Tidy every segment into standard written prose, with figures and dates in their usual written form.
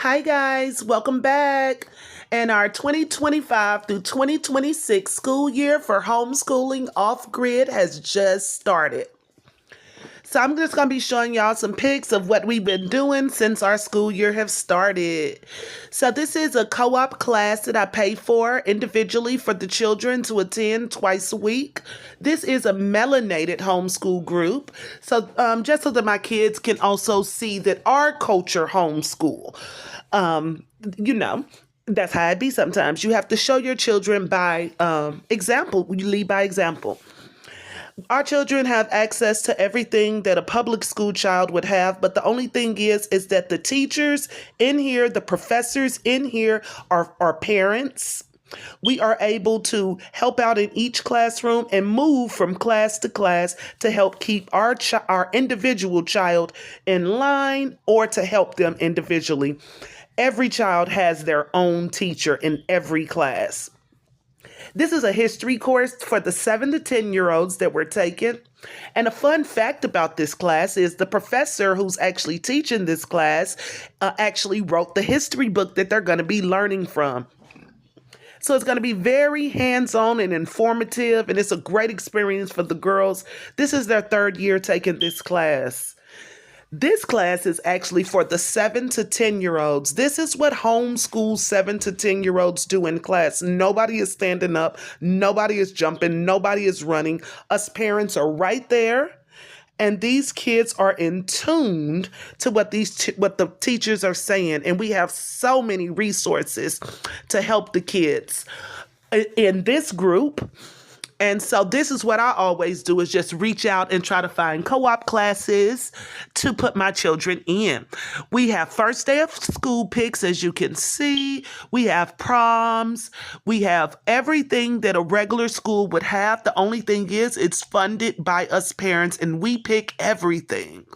Hi guys, welcome back. And our 2025 through 2026 school year for Homeschooling Off Grid has just started. So I'm just going to be showing y'all some pics of what we've been doing since our school year have started. So this is a co-op class that I pay for individually for the children to attend twice a week. This is a melanated homeschool group. So just so that my kids can also see that our culture homeschool. Um, you know, that's how it be sometimes. You have to show your children by example. You lead by example. Our children have access to everything that a public school child would have, but the only thing is that the teachers in here, the professors in here are parents. We are able to help out in each classroom and move from class to class to help keep our individual child in line or to help them individually. Every child has their own teacher in every class. This is a history course for the 7 to 10-year-olds that we're taking. And a fun fact about this class is the professor who's actually teaching this class actually wrote the history book that they're going to be learning from. So it's going to be very hands-on and informative, and it's a great experience for the girls. This is their third year taking this class. This class is actually for the 7 to 10-year-olds. This is what homeschool 7 to 10-year-olds do in class. Nobody is standing up. Nobody is jumping. Nobody is running. Us parents are right there. And these kids are in tuned to what the teachers are saying. And we have so many resources to help the kids in this group. And so this is what I always do is just reach out and try to find co-op classes to put my children in. We have first day of school pics, as you can see. We have proms. We have everything that a regular school would have. The only thing is it's funded by us parents and we pick everything.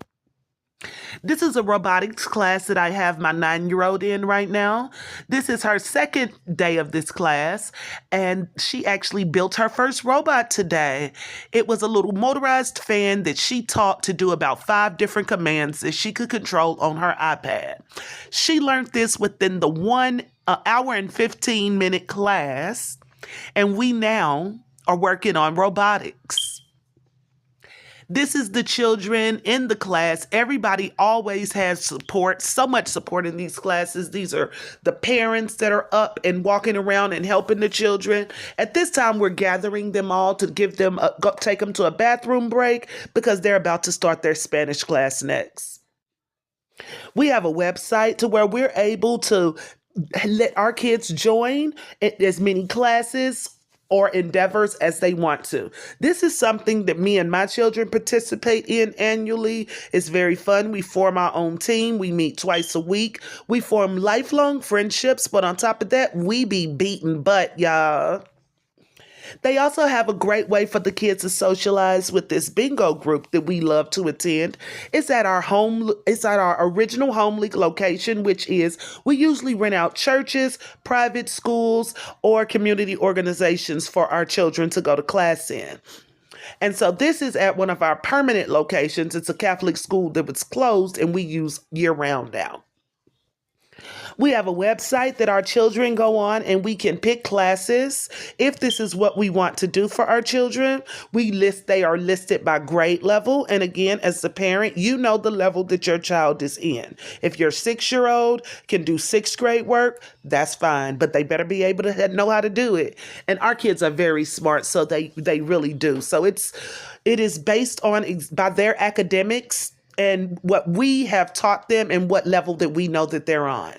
This is a robotics class that I have my 9-year-old in right now. This is her second day of this class, and she actually built her first robot today. It was a little motorized fan that she taught to do about 5 different commands that she could control on her iPad. She learned this within the 1 hour and 15-minute class, and we now are working on robotics. This is the children in the class. Everybody always has support, so much support in these classes. These are the parents that are up and walking around and helping the children. At this time, we're gathering them all to take them to a bathroom break because they're about to start their Spanish class next. We have a website to where we're able to let our kids join as many classes or endeavors as they want to. This is something that me and my children participate in annually. It's very fun. We form our own team. We meet twice a week. We form lifelong friendships, but on top of that, we be beating butt, y'all. They also have a great way for the kids to socialize with this bingo group that we love to attend. It's at our original home league location, which is we usually rent out churches, private schools, or community organizations for our children to go to class in. And so this is at one of our permanent locations. It's a Catholic school that was closed and we use year-round now. We have a website that our children go on and we can pick classes. If this is what we want to do for our children, they are listed by grade level. And again, as a parent, you know the level that your child is in. If your 6-year-old can do 6th grade work, that's fine, but they better be able to know how to do it. And our kids are very smart, so they really do. So it is based on by their academics and what we have taught them and what level that we know that they're on.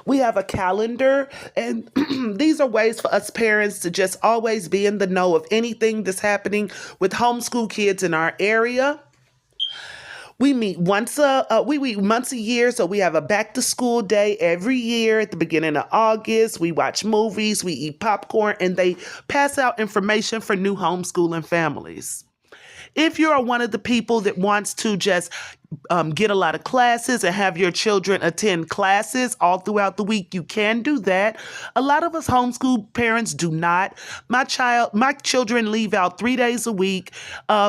We have a calendar, and these are ways for us parents to just always be in the know of anything that's happening with homeschool kids in our area. We meet once a year, so we have a back to school day every year at the beginning of August. We watch movies, we eat popcorn, and they pass out information for new homeschooling families. If you're one of the people that wants to just get a lot of classes and have your children attend classes all throughout the week, you can do that. A lot of us homeschool parents do not. My children leave out 3 days a week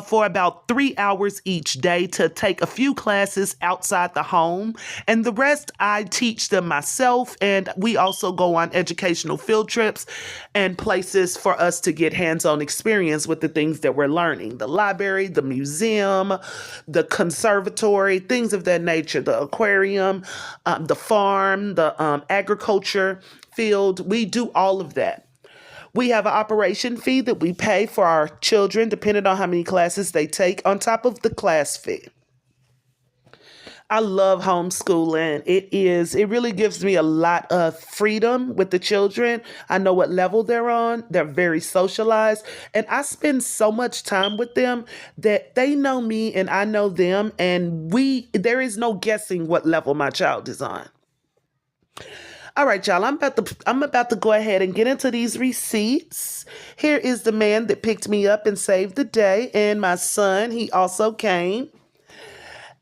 for about 3 hours each day to take a few classes outside the home. And the rest I teach them myself. And we also go on educational field trips and places for us to get hands-on experience with the things that we're learning. The library, the museum, the conservatory, things of that nature, the aquarium, the farm, the agriculture field. We do all of that. We have an operation fee that we pay for our children, depending on how many classes they take, on top of the class fee. I love homeschooling. It really gives me a lot of freedom with the children. I know what level they're on. They're very socialized. And I spend so much time with them that they know me and I know them. And there is no guessing what level my child is on. All right, y'all, I'm about to go ahead and get into these receipts. Here is the man that picked me up and saved the day. And my son, he also came.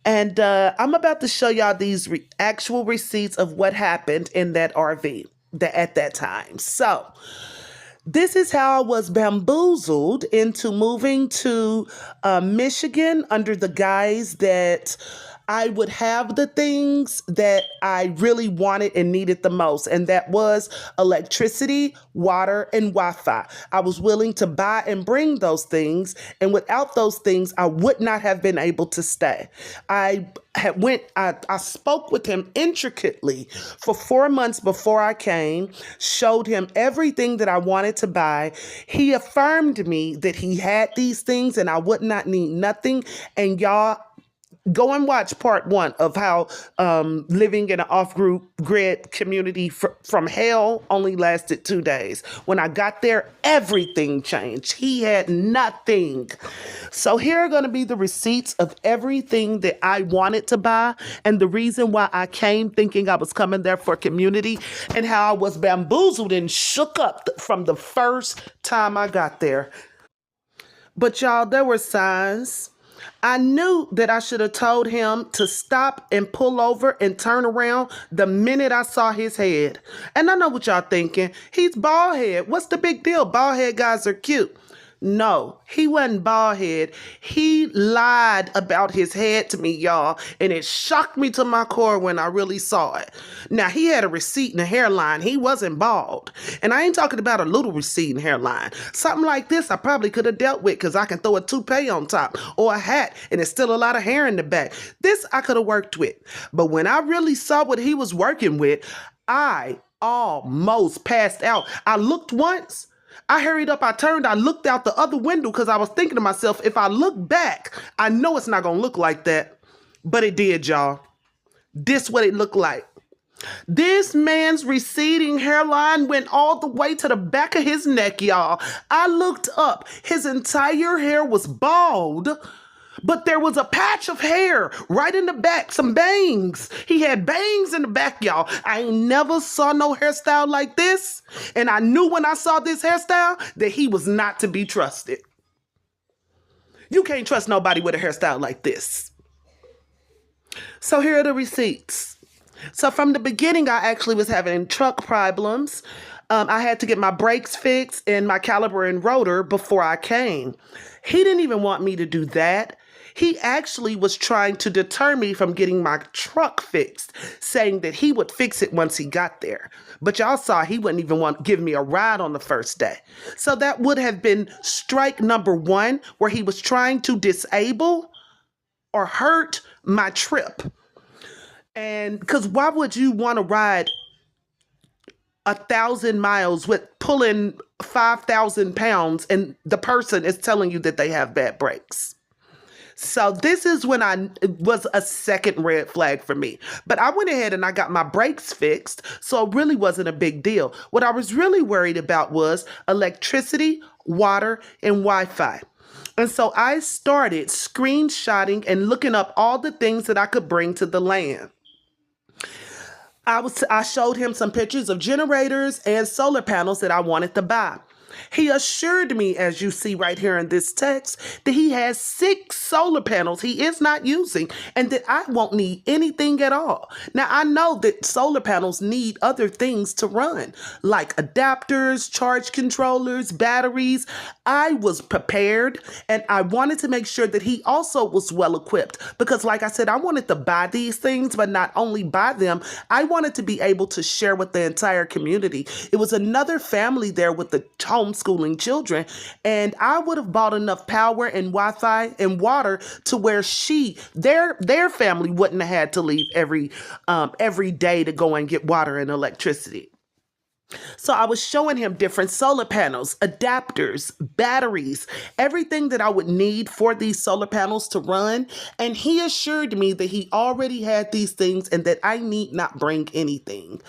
And I'm about to show y'all these actual receipts of what happened in that RV at that time. So this is how I was bamboozled into moving to Michigan under the guise that I would have the things that I really wanted and needed the most. And that was electricity, water, and Wi-Fi. I was willing to buy and bring those things. And without those things, I would not have been able to stay. I spoke with him intricately for 4 months before I came, showed him everything that I wanted to buy. He affirmed me that he had these things and I would not need nothing. And y'all, go and watch part 1 of how living in an off-grid community from hell only lasted 2 days. When I got there, everything changed. He had nothing. So here are going to be the receipts of everything that I wanted to buy and the reason why I came thinking I was coming there for community and how I was bamboozled and shook up from the first time I got there. But y'all, there were signs. I knew that I should have told him to stop and pull over and turn around the minute I saw his head. And I know what y'all thinking. He's bald head. What's the big deal? Bald head guys are cute. No, he wasn't bald head. He lied about his head to me, y'all, and it shocked me to my core when I really saw it. Now, he had a receding hairline. He wasn't bald. And I ain't talking about a little receding hairline. Something like this I probably could have dealt with because I can throw a toupee on top or a hat and it's still a lot of hair in the back. This I could have worked with. But when I really saw what he was working with, I almost passed out. I looked once. I hurried up, I turned, I looked out the other window because I was thinking to myself, if I look back, I know it's not going to look like that. But it did, y'all. This what it looked like. This man's receding hairline went all the way to the back of his neck, y'all. I looked up. His entire hair was bald, but there was a patch of hair right in the back, some bangs. He had bangs in the back, y'all. I ain't never saw no hairstyle like this. And I knew when I saw this hairstyle that he was not to be trusted. You can't trust nobody with a hairstyle like this. So here are the receipts. So from the beginning, I actually was having truck problems. I had to get my brakes fixed and my caliper and rotor before I came. He didn't even want me to do that. He actually was trying to deter me from getting my truck fixed, saying that he would fix it once he got there. But y'all saw he wouldn't even want to give me a ride on the first day. So that would have been strike number 1, where he was trying to disable or hurt my trip. And because why would you want to ride 1,000 miles with pulling 5,000 pounds and the person is telling you that they have bad brakes? So this is when it was a second red flag for me. But I went ahead and I got my brakes fixed, so it really wasn't a big deal. What I was really worried about was electricity, water, and Wi-Fi. And so I started screenshotting and looking up all the things that I could bring to the land. I showed him some pictures of generators and solar panels that I wanted to buy. He assured me, as you see right here in this text, that he has 6 solar panels he is not using and that I won't need anything at all. Now, I know that solar panels need other things to run, like adapters, charge controllers, batteries. I was prepared and I wanted to make sure that he also was well equipped because, like I said, I wanted to buy these things, but not only buy them, I wanted to be able to share with the entire community. It was another family there with the homeschooling children, and I would have bought enough power and Wi-Fi and water to where their family wouldn't have had to leave every day to go and get water and electricity. So I was showing him different solar panels, adapters, batteries, everything that I would need for these solar panels to run. And he assured me that he already had these things and that I need not bring anything.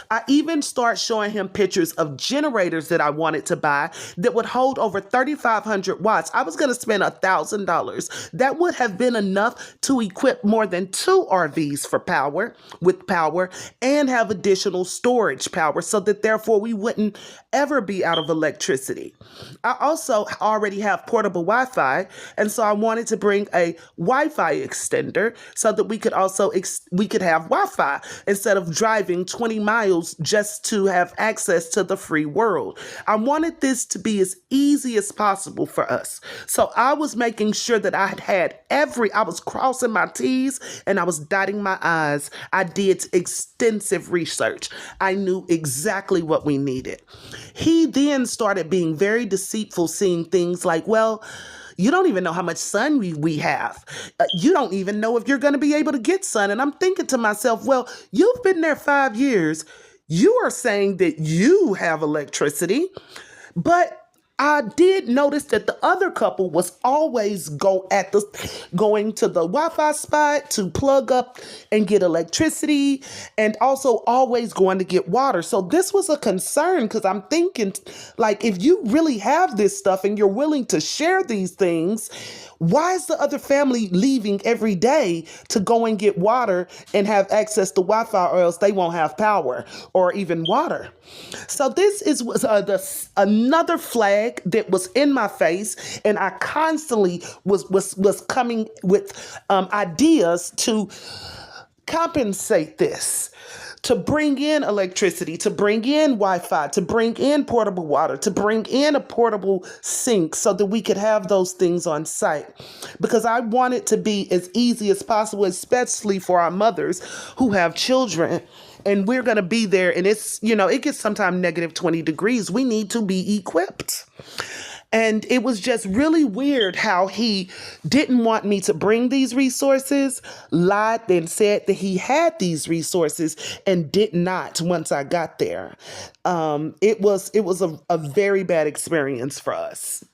I even start showing him pictures of generators that I wanted to buy that would hold over 3,500 watts. I was going to spend $1,000. That would have been enough to equip more than 2 RVs with power and have additional storage power so that therefore we wouldn't ever be out of electricity. I also already have portable Wi-Fi, and so I wanted to bring a Wi-Fi extender so that we could also we could have Wi-Fi instead of driving 20 miles just to have access to the free world. I wanted this to be as easy as possible for us. So I was making sure that I was crossing my T's and I was dotting my I's. I did extensive research. I knew exactly what we needed. He then started being very deceitful, seeing things like, well, you don't even know how much sun we have. You don't even know if you're going to be able to get sun. And I'm thinking to myself, well, you've been there 5 years. You are saying that you have electricity, but I did notice that the other couple was always going to the Wi-Fi spot to plug up and get electricity, and also always going to get water. So this was a concern because I'm thinking, like, if you really have this stuff and you're willing to share these things, why is the other family leaving every day to go and get water and have access to Wi-Fi, or else they won't have power or even water? So this was another flag that was in my face, and I constantly was coming with ideas to compensate this, to bring in electricity, to bring in Wi-Fi, to bring in portable water, to bring in a portable sink so that we could have those things on site. Because I want it to be as easy as possible, especially for our mothers who have children. And we're going to be there, and it gets sometimes negative 20 degrees. We need to be equipped. And it was just really weird how he didn't want me to bring these resources, lied and said that he had these resources and did not once I got there. It was a very bad experience for us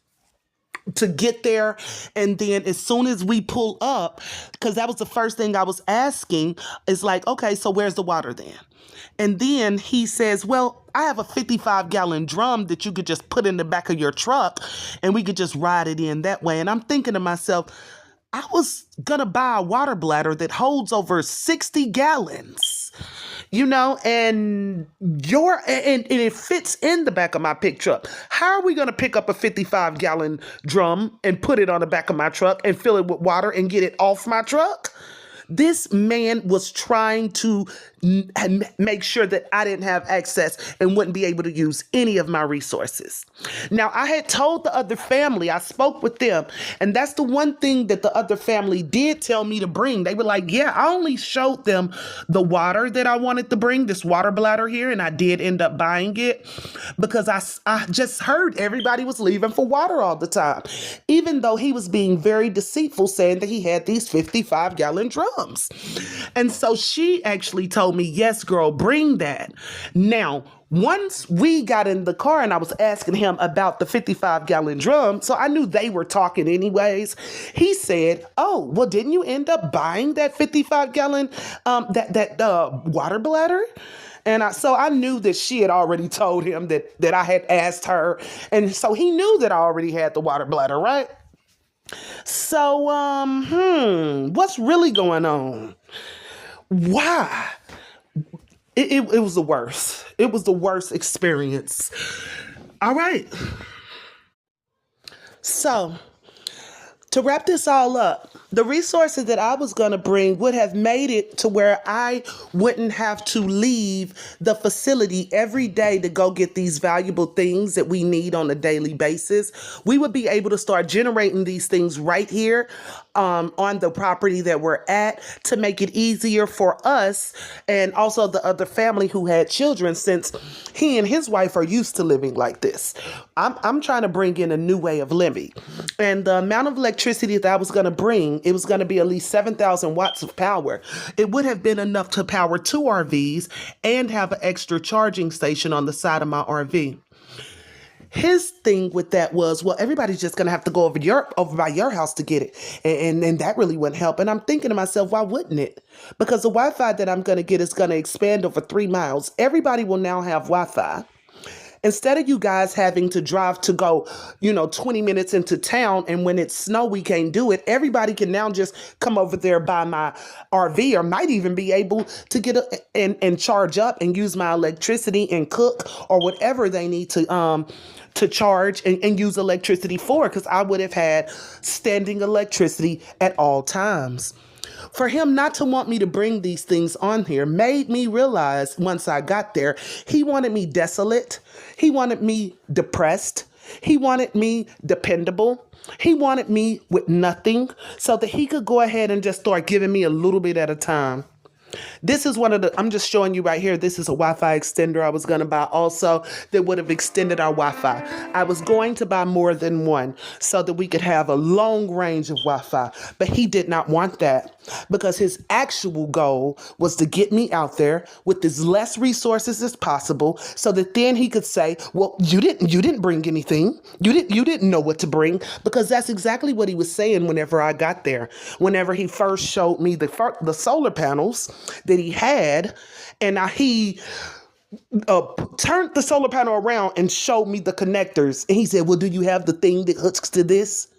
to get there. And then as soon as we pull up, because that was the first thing I was asking, is like, okay, so where's the water then? And then he says, well, I have a 55-gallon drum that you could just put in the back of your truck and we could just ride it in that way. And I'm thinking to myself, I was going to buy a water bladder that holds over 60 gallons, and it fits in the back of my pickup truck. How are we going to pick up a 55-gallon drum and put it on the back of my truck and fill it with water and get it off my truck? This man was trying to make sure that I didn't have access and wouldn't be able to use any of my resources. Now, I had told the other family, I spoke with them, and that's the one thing that the other family did tell me to bring. They were like, yeah, I only showed them the water that I wanted to bring, this water bladder here, and I did end up buying it because I just heard everybody was leaving for water all the time, even though he was being very deceitful, saying that he had these 55-gallon drums. And so she actually told me, yes, girl, bring that. Now, once we got in the car and I was asking him about the 55-gallon drum, so I knew they were talking anyways, he said, oh, well, didn't you end up buying that 55-gallon, water bladder? And so I knew that she had already told him that I had asked her. And so he knew that I already had the water bladder, right? So, what's really going on? Why? It was the worst. It was the worst experience. All right. So, to wrap this all up, the resources that I was going to bring would have made it to where I wouldn't have to leave the facility every day to go get these valuable things that we need on a daily basis. We would be able to start generating these things right here on the property that we're at to make it easier for us and also the other family who had children, since he and his wife are used to living like this. I'm trying to bring in a new way of living. And the amount of electricity that I was going to bring, it was going to be at least 7,000 watts of power. It would have been enough to power 2 RVs and have an extra charging station on the side of my RV. His thing with that was, well, everybody's just going to have to go over by your house to get it. And that really wouldn't help. And I'm thinking to myself, why wouldn't it? Because the Wi-Fi that I'm going to get is going to expand over 3 miles. Everybody will now have Wi-Fi. Instead of you guys having to drive to go, 20 minutes into town, and when it's snow, we can't do it. Everybody can now just come over there by my RV, or might even be able to get and charge up and use my electricity and cook or whatever they need to charge and use electricity for, because I would have had standing electricity at all times. For him not to want me to bring these things on here made me realize once I got there, he wanted me desolate. He wanted me depressed. He wanted me dependable. He wanted me with nothing so that he could go ahead and just start giving me a little bit at a time. This is I'm just showing you right here. This is a Wi-Fi extender I was going to buy also that would have extended our Wi-Fi. I was going to buy more than one so that we could have a long range of Wi-Fi, but he did not want that because his actual goal was to get me out there with as less resources as possible so that then he could say, well, you didn't bring anything. You didn't know what to bring, because that's exactly what he was saying whenever I got there. Whenever he first showed me the solar panels that he had, and he turned the solar panel around and showed me the connectors, and he said, well, do you have the thing that hooks to this?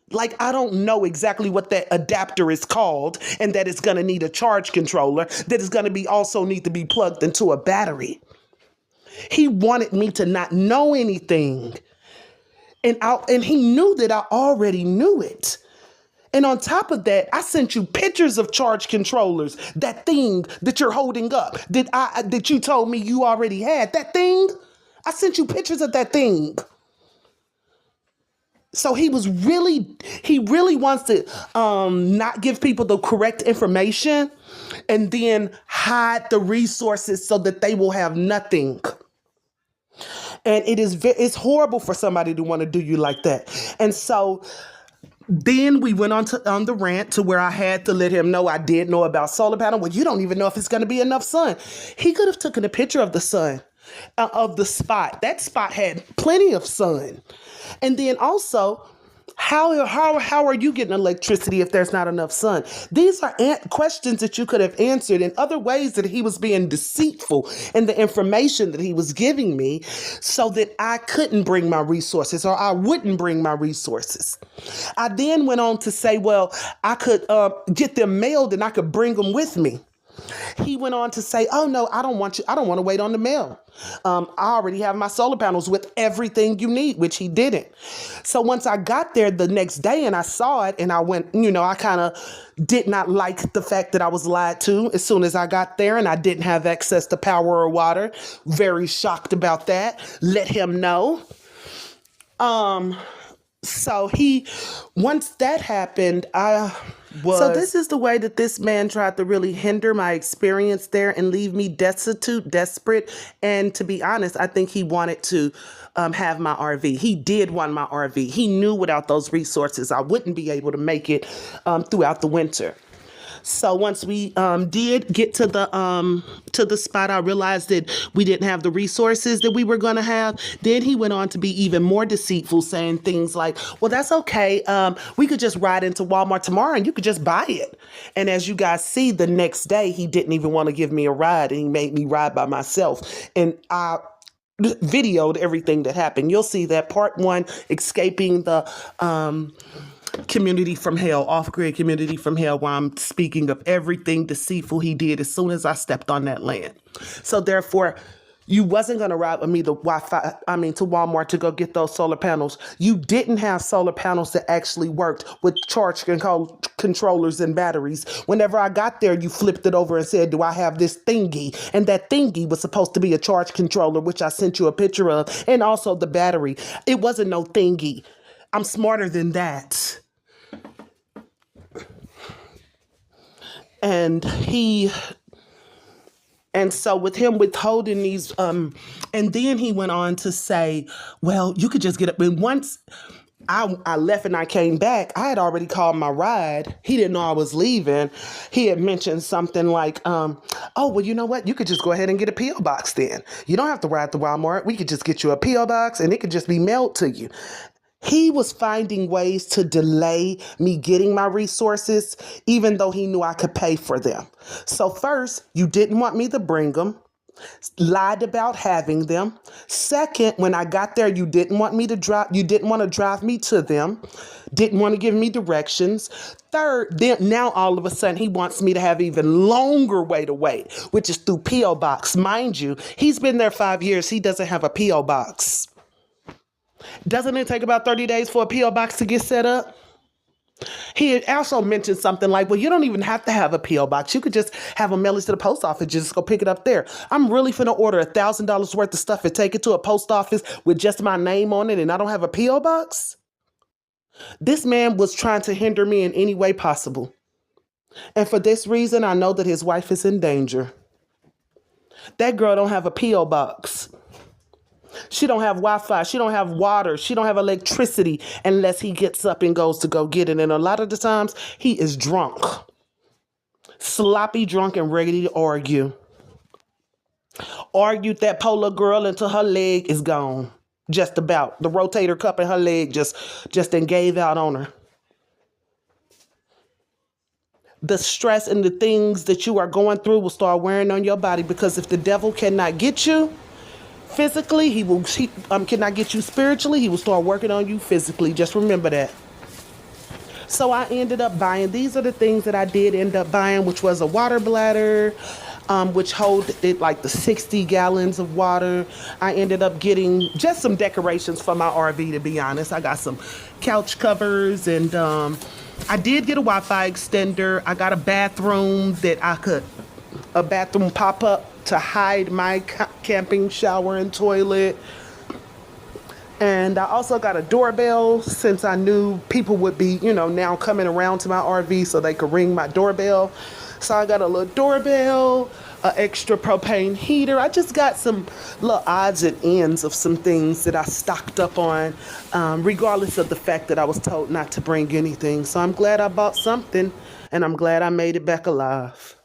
Like, I don't know exactly what that adapter is called, and that it's going to need a charge controller that is going to also need to be plugged into a battery. He wanted me to not know anything, and he knew that I already knew it. And on top of that, I sent you pictures of charge controllers, that thing that you're holding up, that you told me you already had. That thing, I sent you pictures of that thing. So he really wants to not give people the correct information and then hide the resources so that they will have nothing. And it's horrible for somebody to want to do you like that. And so then we went on the rant to where I had to let him know I did know about solar panel. Well, you don't even know if it's going to be enough sun. He could have taken a picture of the sun, of the spot. That spot had plenty of sun. And then also, how are you getting electricity if there's not enough sun? These are questions that you could have answered in other ways that he was being deceitful in the information that he was giving me so that I couldn't bring my resources, or I wouldn't bring my resources. I then went on to say, well, I could get them mailed and I could bring them with me. He went on to say, oh, no, I don't want to wait on the mail. I already have my solar panels with everything you need, which he didn't. So once I got there the next day and I saw it and I went, I kind of did not like the fact that I was lied to as soon as I got there and I didn't have access to power or water. Very shocked about that. Let him know. So once that happened, So this is the way that this man tried to really hinder my experience there and leave me destitute, desperate. And to be honest, I think he wanted to have my RV. He did want my RV. He knew without those resources, I wouldn't be able to make it throughout the winter. So once we did get to the spot, I realized that we didn't have the resources that we were going to have. Then he went on to be even more deceitful, saying things like, well, that's okay. We could just ride into Walmart tomorrow and you could just buy it. And as you guys see, the next day, he didn't even want to give me a ride and he made me ride by myself. And I videoed everything that happened. You'll see that part 1, escaping the community from hell, off-grid community from hell, where I'm speaking of everything deceitful he did as soon as I stepped on that land. So therefore, You wasn't going to ride with me to Walmart to go get those solar panels. You didn't have solar panels that actually worked with charge controllers and batteries. Whenever I got there, you flipped it over and said, do I have this thingy? And that thingy was supposed to be a charge controller, which I sent you a picture of, and also the battery. It wasn't no thingy. I'm smarter than that. And so with him withholding these, and then he went on to say, well, you could just get up. And once I left and I came back, I had already called my ride. He didn't know I was leaving. He had mentioned something like, oh, well, you know what? You could just go ahead and get a P.O. box then. You don't have to ride to Walmart. We could just get you a P.O. box and it could just be mailed to you. He was finding ways to delay me getting my resources, even though he knew I could pay for them. So first, you didn't want me to bring them, lied about having them. Second, when I got there, you didn't want me to drive. You didn't want to drive me to them. Didn't want to give me directions. Third, then now all of a sudden he wants me to have even longer way to wait, which is through P.O. box. Mind you, he's been there 5 years. He doesn't have a P.O. box. Doesn't it take about 30 days for a P.O. box to get set up? He had also mentioned something like, well, you don't even have to have a P.O. box. You could just have a mail it to the post office. Just go pick it up there. I'm really finna order $1,000 worth of stuff and take it to a post office with just my name on it and I don't have a P.O. box? This man was trying to hinder me in any way possible. And for this reason, I know that his wife is in danger. That girl don't have a P.O. box. She don't have Wi-Fi. She don't have water. She don't have electricity unless he gets up and goes to go get it. And a lot of the times he is drunk, sloppy drunk and ready to argue. Argued that polar girl until her leg is gone. Just about. The rotator cuff in her leg just then gave out on her. The stress and the things that you are going through will start wearing on your body, because if the devil cannot get you physically, he cannot get you spiritually. He will start working on you physically. Just remember that. So I ended up buying, these are the things that I did end up buying, which was a water bladder, which hold it like the 60 gallons of water. I ended up getting just some decorations for my RV, to be honest. I got some couch covers, and I did get a Wi-Fi extender. I got a bathroom a bathroom pop-up to hide my camping shower and toilet. And I also got a doorbell, since I knew people would be, now coming around to my RV so they could ring my doorbell. So I got a little doorbell, an extra propane heater. I just got some little odds and ends of some things that I stocked up on, regardless of the fact that I was told not to bring anything. So I'm glad I bought something, and I'm glad I made it back alive.